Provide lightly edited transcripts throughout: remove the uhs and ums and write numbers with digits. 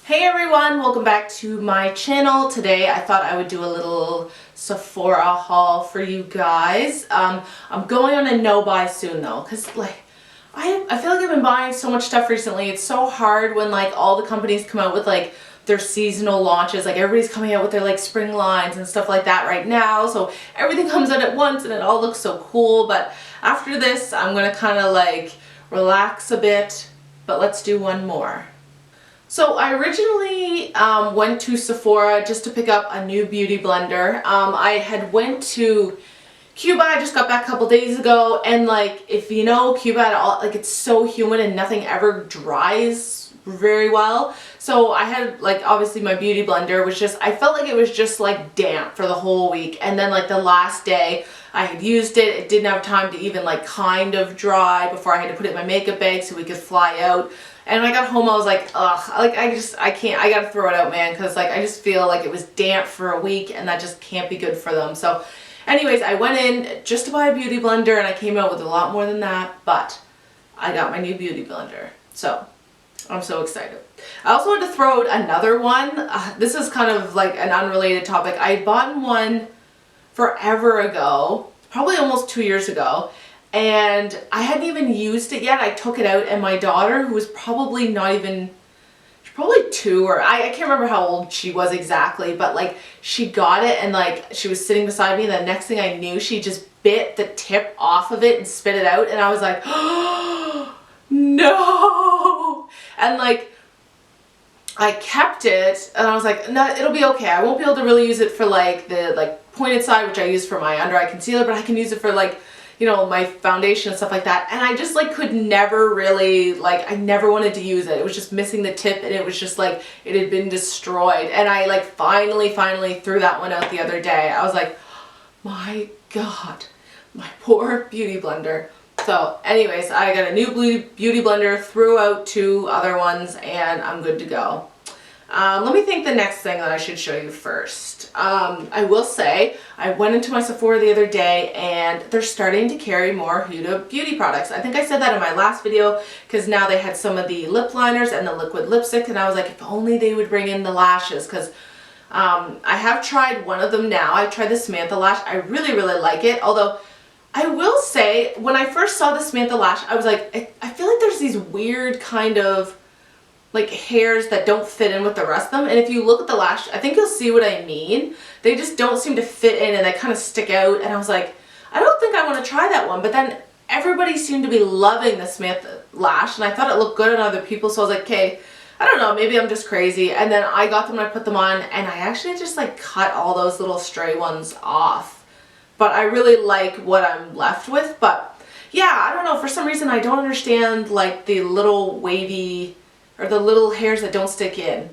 Hey everyone, welcome back to my channel. Today I thought I would do a little Sephora haul for you guys. I'm going on a no-buy soon though, because I feel like I've been buying so much stuff recently. It's so hard when all the companies come out with their seasonal launches. Everybody's coming out with their spring lines and stuff like that right now. So everything comes out at once and it all looks so cool. But after this, I'm gonna kind of relax a bit, but let's do one more. So I originally went to Sephora just to pick up a new beauty blender. I had went to Cuba. I just got back a couple days ago, and if you know Cuba at all, it's so humid and nothing ever dries very well. So I had obviously my beauty blender was just, I felt like it was just damp for the whole week, and then the last day I had used it, it didn't have time to even kind of dry before I had to put it in my makeup bag so we could fly out. And when I got home, I was like, ugh, I can't, I gotta throw it out, man, because I just feel like it was damp for a week and that just can't be good for them. So anyways, I went in just to buy a beauty blender and I came out with a lot more than that, but I got my new beauty blender. So I'm so excited. I also wanted to throw out another one. This is kind of an unrelated topic. I bought one forever ago, probably almost 2 years ago. And I hadn't even used it yet. I took it out and my daughter, who was probably not even, she's probably 2 or I can't remember how old she was exactly, but she got it and she was sitting beside me and the next thing I knew she just bit the tip off of it and spit it out and I was like, oh, no! And I kept it and I was like, no, it'll be okay. I won't be able to really use it for the pointed side, which I use for my under eye concealer, but I can use it for you know, my foundation and stuff like that. And I just could never really, I never wanted to use it. It was just missing the tip and it was just it had been destroyed. And I finally threw that one out the other day. I was like, my God, my poor beauty blender. So anyways, I got a new beauty blender, threw out 2 other ones, and I'm good to go. Let me think the next thing that I should show you first. I will say, I went into my Sephora the other day and they're starting to carry more Huda beauty products. I think I said that in my last video because now they had some of the lip liners and the liquid lipstick and I was like, if only they would bring in the lashes, because I have tried one of them now. I tried the Samantha lash. I really like it, although I will say, when I first saw the Samantha lash, I was like, I feel like there's these weird kind of hairs that don't fit in with the rest of them. And if you look at the lash, I think you'll see what I mean. They just don't seem to fit in and they kind of stick out. And I was like, I don't think I want to try that one. But then everybody seemed to be loving the Samantha lash and I thought it looked good on other people. So I was like, okay, I don't know, maybe I'm just crazy. And then I got them and I put them on and I actually just cut all those little stray ones off. But I really like what I'm left with. But yeah, I don't know, for some reason I don't understand the little wavy or the little hairs that don't stick in.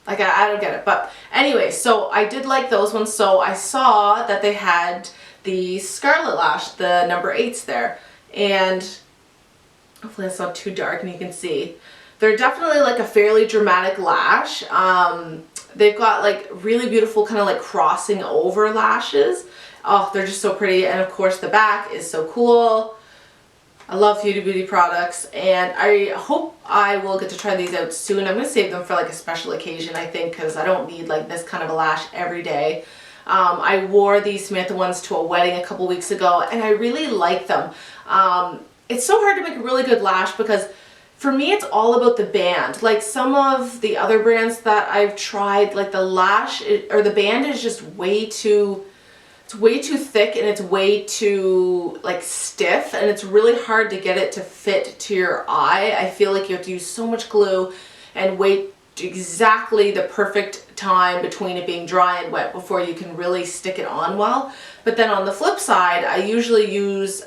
I don't get it. But anyway, so I did like those ones. So I saw that they had the Scarlett lash, the number 8s there. And hopefully that's not too dark and you can see. They're definitely a fairly dramatic lash. They've got really beautiful kind of crossing over lashes. Oh, they're just so pretty. And of course the back is so cool. I love Huda Beauty products and I hope I will get to try these out soon. I'm going to save them for a special occasion, I think, because I don't need this kind of a lash every day. I wore these Samantha ones to a wedding a couple weeks ago and I really like them. It's so hard to make a really good lash because for me it's all about the band. Some of the other brands that I've tried, the lash or the band is just way too, it's way too thick and it's way too stiff and it's really hard to get it to fit to your eye. I feel like you have to use so much glue and wait exactly the perfect time between it being dry and wet before you can really stick it on well. But then on the flip side, I usually use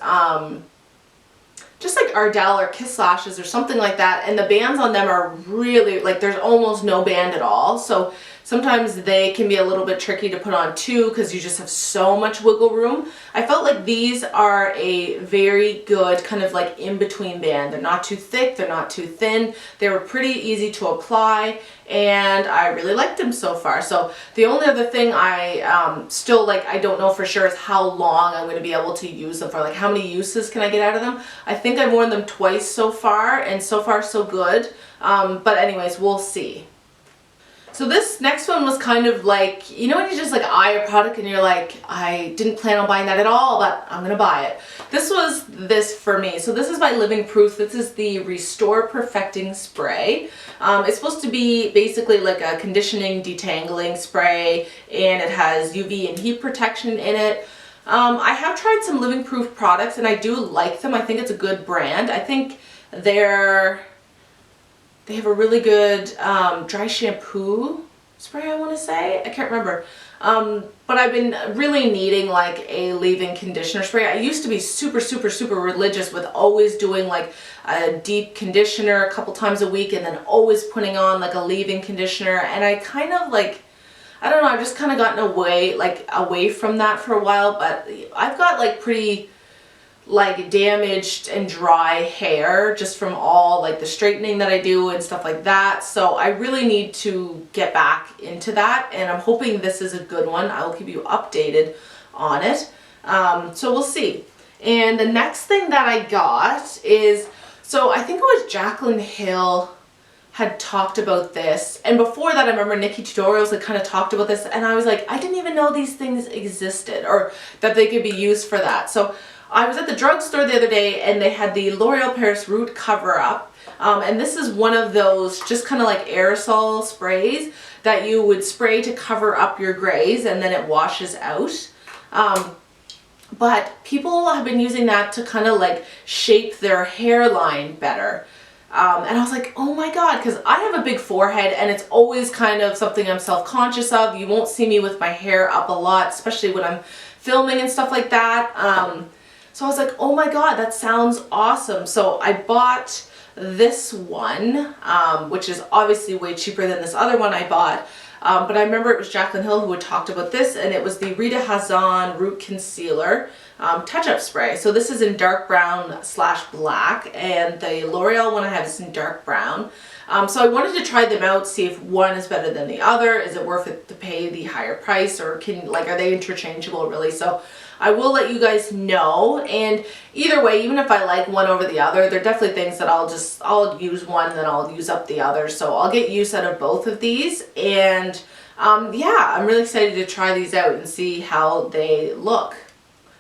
just Ardell or Kiss lashes or something like that, and the bands on them are really there's almost no band at all. So sometimes they can be a little bit tricky to put on too because you just have so much wiggle room. I felt like these are a very good kind of in between band. They're not too thick, they're not too thin. They were pretty easy to apply and I really liked them so far. So the only other thing I still I don't know for sure is how long I'm going to be able to use them for. How many uses can I get out of them? I think I've worn them twice so far and so far so good. But anyways, we'll see. So this next one was kind of like, you know when you just like eye a product and you're like, I didn't plan on buying that at all, but I'm gonna buy it. This was this for me. So this is by Living Proof. This is the Restore Perfecting Spray. It's supposed to be basically like a conditioning, detangling spray, and it has UV and heat protection in it. I have tried some Living Proof products and I do like them. I think it's a good brand. I think they have a really good dry shampoo spray, I want to say. I can't remember. But I've been really needing like a leave-in conditioner spray. I used to be super religious with always doing like a deep conditioner a couple times a week and then always putting on like a leave-in conditioner. And I kind of like, I don't know, I've just kind of gotten away from that for a while. But I've got like pretty like damaged and dry hair just from all like the straightening that I do and stuff like that. So I really need to get back into that, and I'm hoping this is a good one. I will keep you updated on it. So we'll see. And the next thing that I got is, so I think it was Jaclyn Hill had talked about this, and before that I remember Nikki Tutorials had kind of talked about this, and I was like, I didn't even know these things existed or that they could be used for that. So I was at the drugstore the other day and they had the L'Oreal Paris Root Cover Up, and this is one of those just kind of like aerosol sprays that you would spray to cover up your grays and then it washes out. But people have been using that to kind of like shape their hairline better. And I was like, oh my God, because I have a big forehead and it's always kind of something I'm self-conscious of. You won't see me with my hair up a lot, especially when I'm filming and stuff like that. So I was like, oh my God, that sounds awesome. So I bought this one, which is obviously way cheaper than this other one I bought. But I remember it was Jaclyn Hill who had talked about this, and it was the Rita Hazan Root Concealer touch-up spray. So this is in dark brown / black, and the L'Oreal one I have is in dark brown. So I wanted to try them out, see if one is better than the other. Is it worth it to pay the higher price, or are they interchangeable really? So I will let you guys know, and either way, even if I like one over the other, they're definitely things that I'll use one, then I'll use up the other. So I'll get use out of both of these, and yeah, I'm really excited to try these out and see how they look.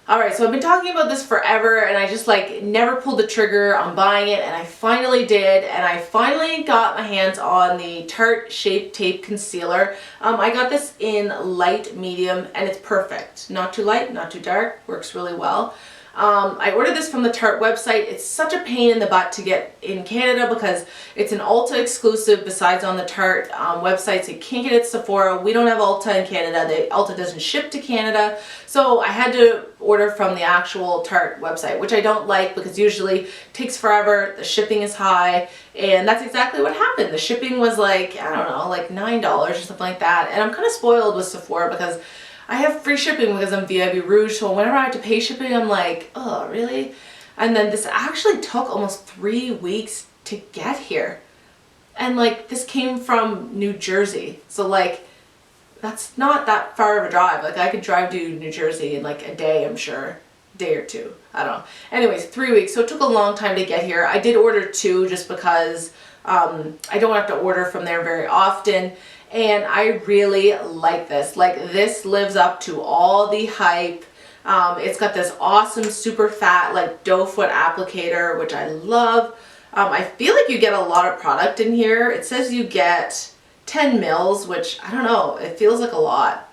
Alright, so I've been talking about this forever and I just like never pulled the trigger on buying it, and I finally did, and I finally got my hands on the Tarte Shape Tape Concealer. I got this in light medium and it's perfect. Not too light, not too dark, works really well. I ordered this from the Tarte website. It's such a pain in the butt to get in Canada because it's an Ulta exclusive. Besides on the Tarte websites, you can't get it at Sephora. We don't have Ulta in Canada. Ulta doesn't ship to Canada. So I had to order from the actual Tarte website, which I don't like because usually it takes forever, the shipping is high, and that's exactly what happened. The shipping was like, I don't know, like $9 or something like that. And I'm kind of spoiled with Sephora because I have free shipping because I'm VIB Rouge, so whenever I have to pay shipping, I'm like, oh, really? And then this actually took almost 3 weeks to get here. And like, this came from New Jersey. So like, that's not that far of a drive. Like, I could drive to New Jersey in like a day, I'm sure. Day or two. I don't know. Anyways, 3 weeks. So it took a long time to get here. I did order 2 just because I don't have to order from there very often. And I really like this. Like, this lives up to all the hype. It's got this awesome super fat like doe foot applicator, which I love. I feel like you get a lot of product in here. It says you get 10 mils, which I don't know, it feels like a lot.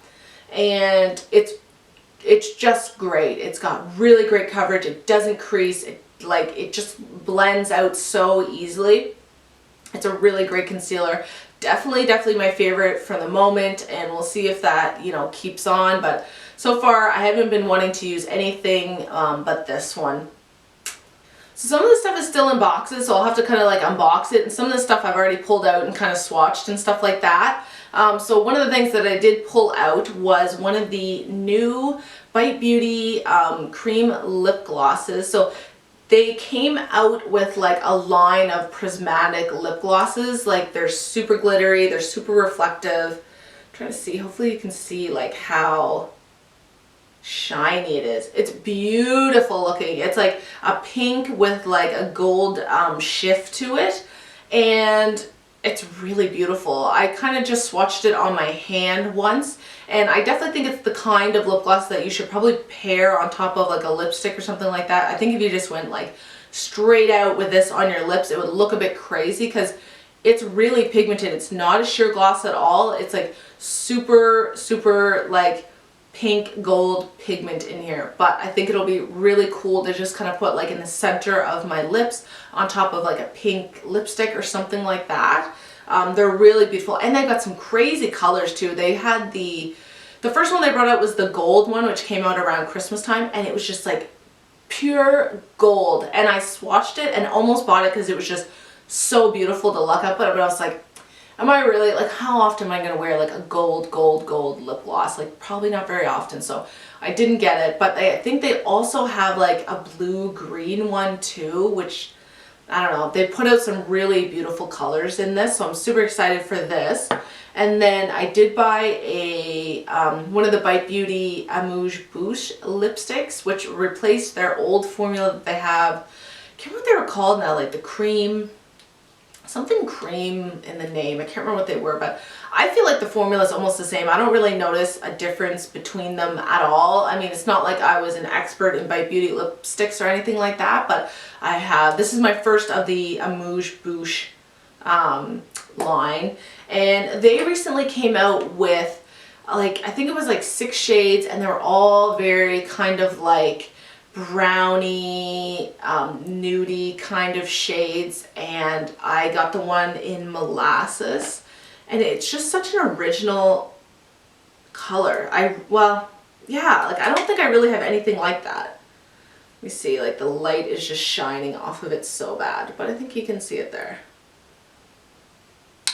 And it's just great. It's got really great coverage. It doesn't crease. It just blends out so easily. It's a really great concealer. Definitely my favorite for the moment, and we'll see if that, you know, keeps on. But so far I haven't been wanting to use anything but this one. So some of the stuff is still in boxes, so I'll have to kind of like unbox it, and some of the stuff I've already pulled out and kind of swatched and stuff like that. So one of the things that I did pull out was one of the new Bite Beauty cream lip glosses. So they came out with like a line of prismatic lip glosses. Like, they're super glittery, they're super reflective. I'm trying to see, hopefully you can see like how shiny it is. It's beautiful looking. It's like a pink with like a gold shift to it, and it's really beautiful. I kind of just swatched it on my hand once, and I definitely think it's the kind of lip gloss that you should probably pair on top of like a lipstick or something like that. I think if you just went like straight out with this on your lips, it would look a bit crazy because it's really pigmented. It's not a sheer gloss at all. It's like super, super like pink gold pigment in here, but I think it'll be really cool to just kind of put like in the center of my lips on top of like a pink lipstick or something like that. They're really beautiful, and they've got some crazy colors too. They had the first one they brought out was the gold one, which came out around Christmas time, and it was just like pure gold, and I swatched it and almost bought it because it was just so beautiful to look at, but I was like, am I really, like, how often am I going to wear like a gold lip gloss? Like, probably not very often, so I didn't get it. But I think they also have like a blue-green one too, which, I don't know, they put out some really beautiful colors in this, so I'm super excited for this. And then I did buy a one of the Bite Beauty Amuse Bouche lipsticks, which replaced their old formula that they have. I can't remember what they were called now, like the Creme, something Creme in the name. I can't remember what they were, but I feel like the formula is almost the same. I don't really notice a difference between them at all. I mean, it's not like I was an expert in Bite Beauty lipsticks or anything like that, but I have, this is my first of the Amuse Bouche line, and they recently came out with like, I think it was like 6 shades, and they were all very kind of like browny, nudie kind of shades, and I got the one in Molasses, and it's just such an original color. Well, yeah, like I don't think I really have anything like that. Let me see, like the light is just shining off of it so bad, but I think you can see it there.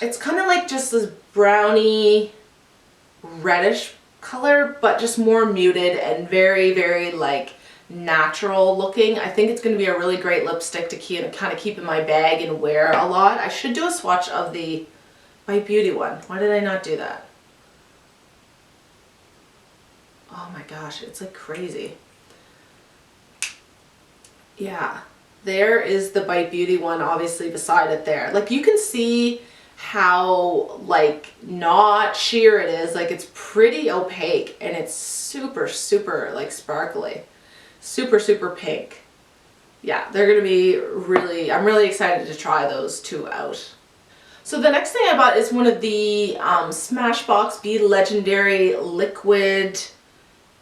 It's kind of like just this browny, reddish color, but just more muted and very, very like natural looking. I think it's going to be a really great lipstick to kind of keep in my bag and wear a lot. I should do a swatch of the Bite Beauty one. Why did I not do that? Oh my gosh, it's like crazy. Yeah, there is the Bite Beauty one, obviously beside it there. Like you can see how like not sheer it is. Like it's pretty opaque, and it's super, super like sparkly. Super, super pink. Yeah, they're gonna be really, I'm really excited to try those two out. So the next thing I bought is one of the Smashbox Be Legendary Liquid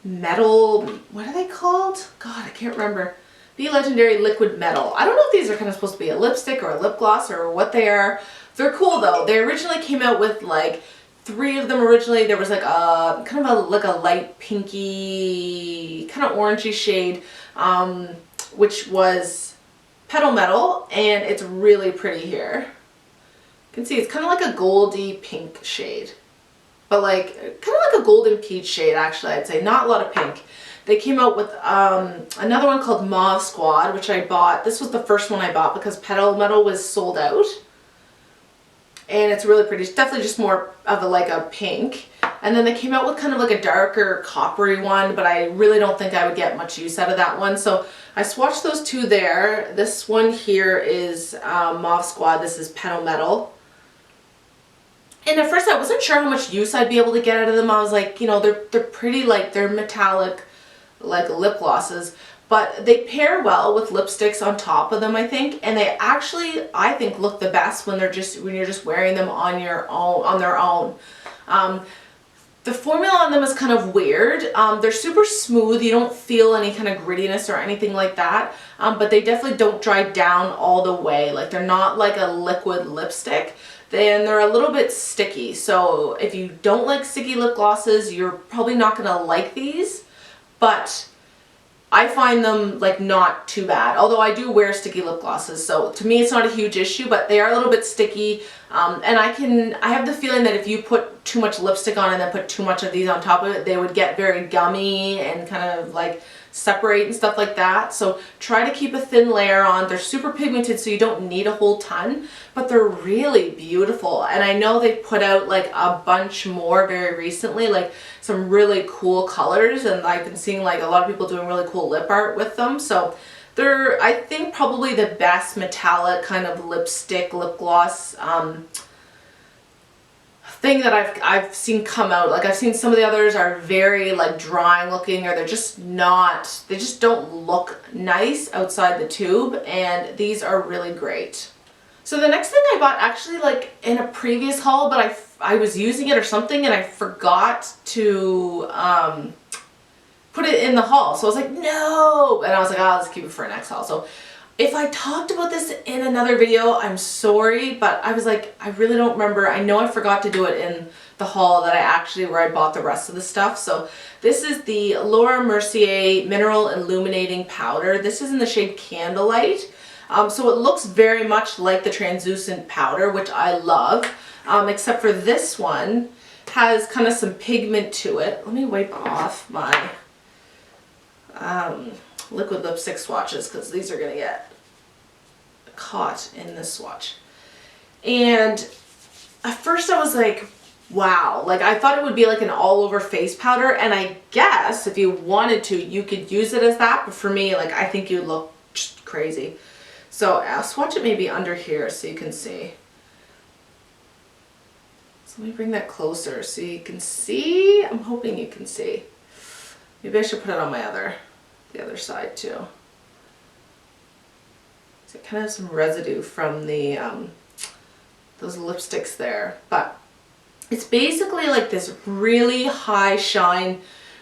Metal, what are they called? God, I can't remember. Be Legendary Liquid Metal. I don't know if these are kind of supposed to be a lipstick or a lip gloss or what they are. They're cool though. They originally came out with like 3 of them originally. There was like a kind of like a light pinky, kind of orangey shade, which was Petal Metal, and it's really pretty here. You can see it's kind of like a goldy pink shade, but like kind of like a golden peach shade actually, I'd say. Not a lot of pink. They came out with another one called Mauve Squad, which I bought. This was the first one I bought because Petal Metal was sold out. And it's really pretty. It's definitely just more of a like a pink. And then they came out with kind of like a darker coppery one, but I really don't think I would get much use out of that one. So I swatched those two there. This one here is Mauve Squad. This is Petal Metal. And at first I wasn't sure how much use I'd be able to get out of them. I was like, you know, they're pretty, like they're metallic like lip glosses, but they pair well with lipsticks on top of them, I think, and they actually, I think, look the best when you're just wearing them on your own, on their own. The formula on them is kind of weird. They're super smooth. You don't feel any kind of grittiness or anything like that, but they definitely don't dry down all the way. Like they're not like a liquid lipstick. Then they're a little bit sticky. So if you don't like sticky lip glosses, you're probably not gonna like these, but I find them like not too bad, although I do wear sticky lip glosses, so to me it's not a huge issue, but they are a little bit sticky, and I have the feeling that if you put too much lipstick on and then put too much of these on top of it, they would get very gummy and kind of like separate and stuff like that. So try to keep a thin layer on. They're super pigmented, so you don't need a whole ton, but they're really beautiful. And I know they put out like a bunch more very recently, like some really cool colors, and I've been seeing like a lot of people doing really cool lip art with them. So they're, I think, probably the best metallic kind of lipstick, lip gloss thing that I've seen come out. Like I've seen some of the others are very like drying looking, or they're just not, they just don't look nice outside the tube, and these are really great. So the next thing I bought actually like in a previous haul, but I was using it or something and I forgot to put it in the haul. So I was like, no, and I was like, I'll just keep it for a next haul. So if I talked about this in another video, I'm sorry, but I was like, I really don't remember. I know I forgot to do it in the haul that I actually, where I bought the rest of the stuff. So this is the Laura Mercier Mineral Illuminating Powder. This is in the shade Candlelight. So it looks very much like the translucent powder, which I love, except for this one has kind of some pigment to it. Let me wipe off my liquid lipstick swatches because these are going to get caught in this swatch. And at first I was like, wow, like I thought it would be like an all over face powder, and I guess if you wanted to you could use it as that, but for me, like I think you look just crazy. So I'll swatch it maybe under here so you can see. So let me bring that closer so you can see. I'm hoping you can see. Maybe I should put it on the other side too. So it kind of has some residue from the those lipsticks there, but it's basically like this really high shine,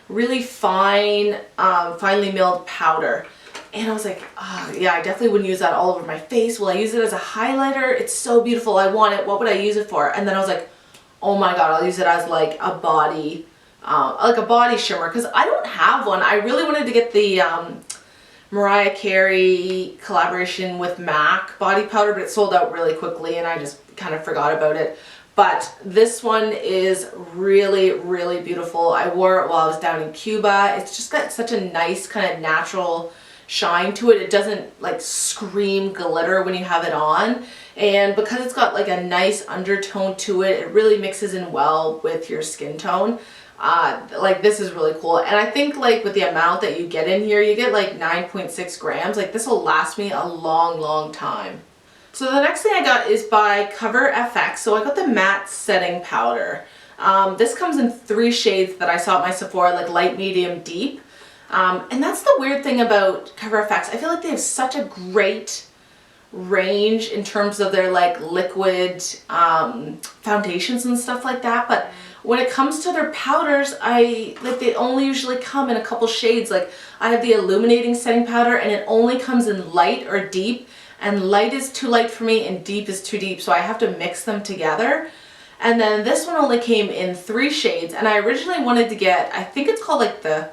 really fine, finely milled powder. And I was like, oh yeah, I definitely wouldn't use that all over my face. Will I use it as a highlighter? It's so beautiful. I want it. What would I use it for? And then I was like, oh my god, I'll use it as like a body shimmer, because I don't have one. I really wanted to get the Mariah Carey collaboration with MAC body powder, but it sold out really quickly and I just kind of forgot about it. But this one is really, really beautiful. I wore it while I was down in Cuba. It's just got such a nice kind of natural shine to it. It doesn't like scream glitter when you have it on, and because it's got like a nice undertone to it, it really mixes in well with your skin tone. Like this is really cool, and I think like with the amount that you get in here, you get like 9.6 grams. Like this will last me a long time. So the next thing I got is by Cover FX. So I got the matte setting powder. This comes in 3 shades that I saw at my Sephora, like light, medium, deep. And that's the weird thing about Cover FX. I feel like they have such a great range in terms of their like liquid foundations and stuff like that, but when it comes to their powders, they only usually come in a couple shades. Like I have the Illuminating setting powder and it only comes in light or deep, and light is too light for me and deep is too deep, so I have to mix them together. And then this one only came in 3 shades, and I originally wanted to get, I think it's called like the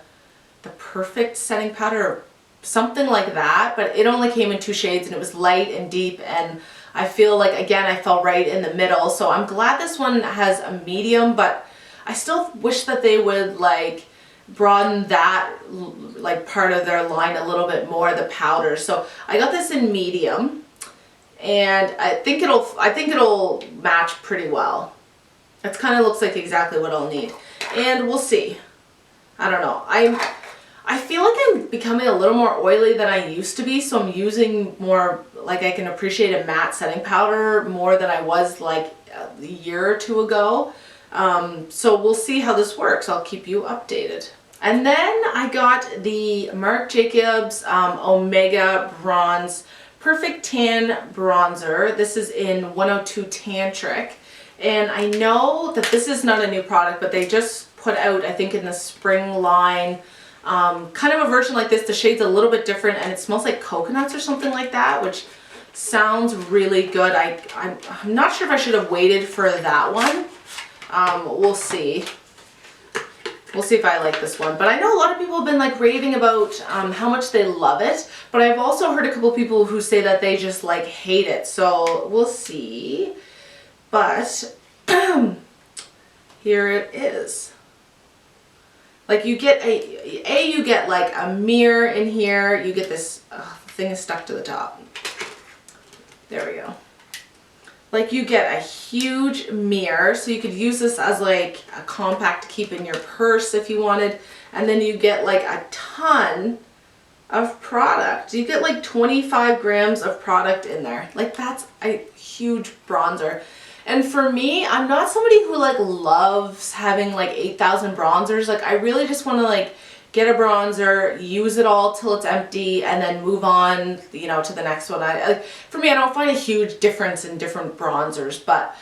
Perfect setting powder or something like that, but it only came in 2 shades and it was light and deep, and I feel like again I fell right in the middle. So I'm glad this one has a medium, but I still wish that they would like broaden that like part of their line a little bit more, the powder. So I got this in medium, and I think it'll match pretty well. It kind of looks like exactly what I'll need, and we'll see. I don't know. I feel like I'm becoming a little more oily than I used to be, so I'm using more, like I can appreciate a matte setting powder more than I was like a year or 2 ago. So we'll see how this works. I'll keep you updated. And then I got the Marc Jacobs Omega Bronze Perfect Tan Bronzer. This is in 102 Tantric. And I know that this is not a new product, but they just put out, I think in the spring line, kind of a version like this. The shade's a little bit different and it smells like coconuts or something like that, which sounds really good. I'm not sure if I should have waited for that one. We'll see. We'll see if I like this one. But I know a lot of people have been like raving about how much they love it, but I've also heard a couple people who say that they just like hate it. So we'll see. But here it is. Like you get you get like a mirror in here. You get this thing is stuck to the top. There we go. Like you get a huge mirror, so you could use this as like a compact to keep in your purse if you wanted. And then you get like a ton of product. You get like 25 grams of product in there. Like that's a huge bronzer. And for me, I'm not somebody who like loves having like 8,000 bronzers. Like I really just want to like get a bronzer, use it all till it's empty, and then move on, you know, to the next one. For me, I don't find a huge difference in different bronzers, but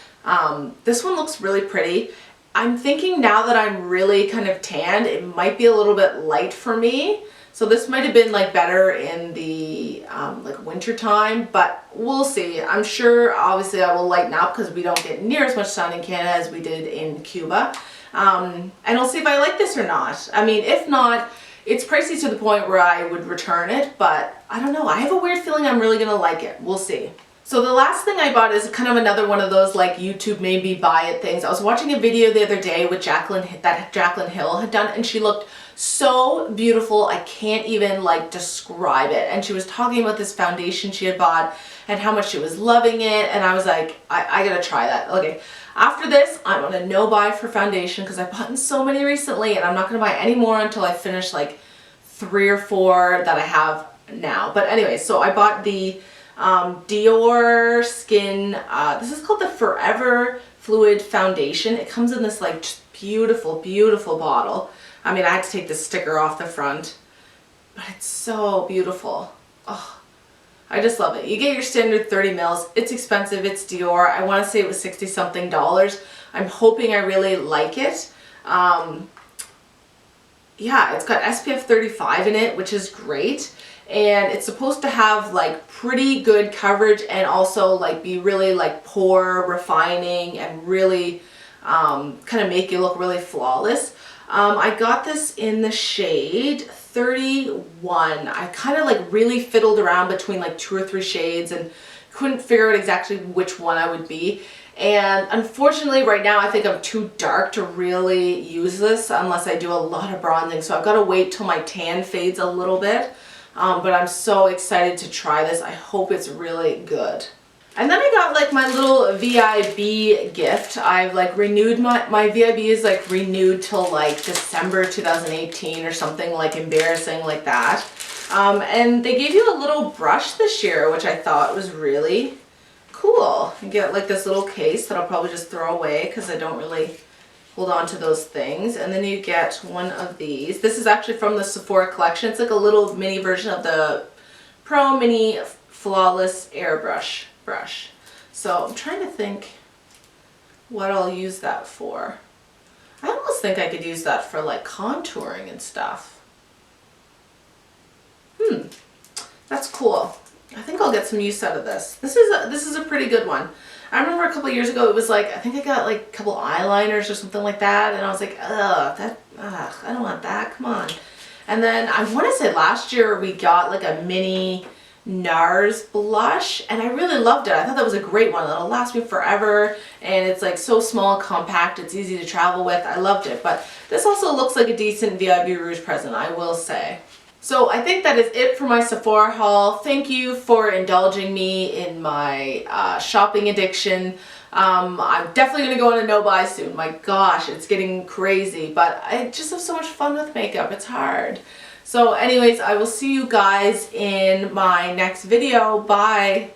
this one looks really pretty. I'm thinking now that I'm really kind of tanned, it might be a little bit light for me. So this might have been like better in the like winter time, but we'll see. I'm sure obviously I will lighten up because we don't get near as much sun in Canada as we did in Cuba. And I'll see if I like this or not. I mean, if not, it's pricey to the point where I would return it, but I don't know. I have a weird feeling I'm really gonna like it. We'll see. So the last thing I bought is kind of another one of those like YouTube made me buy it things. I was watching a video the other day with Jaclyn Hill had done, and she looked so beautiful. I can't even like describe it. And she was talking about this foundation she had bought and how much she was loving it. And I was like, I gotta try that. Okay. After this, I'm on a no buy for foundation because I've bought so many recently, and I'm not gonna buy any more until I finish like 3 or 4 that I have now. But anyway, so I bought the Diorskin, this is called the Forever Fluid Foundation. It comes in this like just beautiful, beautiful bottle. I mean, I had to take the sticker off the front, but it's so beautiful. Oh, I just love it. You get your standard 30 mils. It's expensive. It's Dior. I want to say it was $60 something. I'm hoping I really like it. Yeah, it's got SPF 35 in it, which is great. And it's supposed to have like pretty good coverage and also like be really like pore refining and really kind of make you look really flawless. I got this in the shade 31. I kind of like really fiddled around between like 2 or 3 shades and couldn't figure out exactly which one I would be. And unfortunately right now I think I'm too dark to really use this unless I do a lot of bronzing. So I've got to wait till my tan fades a little bit. But I'm so excited to try this. I hope it's really good. And then I got like my little VIB gift. I've like renewed my VIB is like renewed till like December 2018 or something like embarrassing like that. And they gave you a little brush this year, which I thought was really cool. You get like this little case that I'll probably just throw away because I don't really hold on to those things. And then you get one of these. This is actually from the Sephora collection. It's like a little mini version of the Pro Mini Flawless Airbrush brush. So I'm trying to think what I'll use that for. I almost think I could use that for like contouring and stuff. That's cool. I think I'll get some use out of this. This is a pretty good one. I remember a couple years ago it was like, I think I got like a couple eyeliners or something like that, and I was like, I don't want that, come on. And then I want to say last year we got like a mini NARS blush, and I really loved it. I thought that was a great one. It'll last me forever, and it's like so small, compact, it's easy to travel with. I loved it, but this also looks like a decent VIB Rouge present, I will say. So I think that is it for my Sephora haul. Thank you for indulging me in my shopping addiction. I'm definitely going to go on a no-buy soon. My gosh, it's getting crazy, but I just have so much fun with makeup. It's hard. So anyways, I will see you guys in my next video. Bye.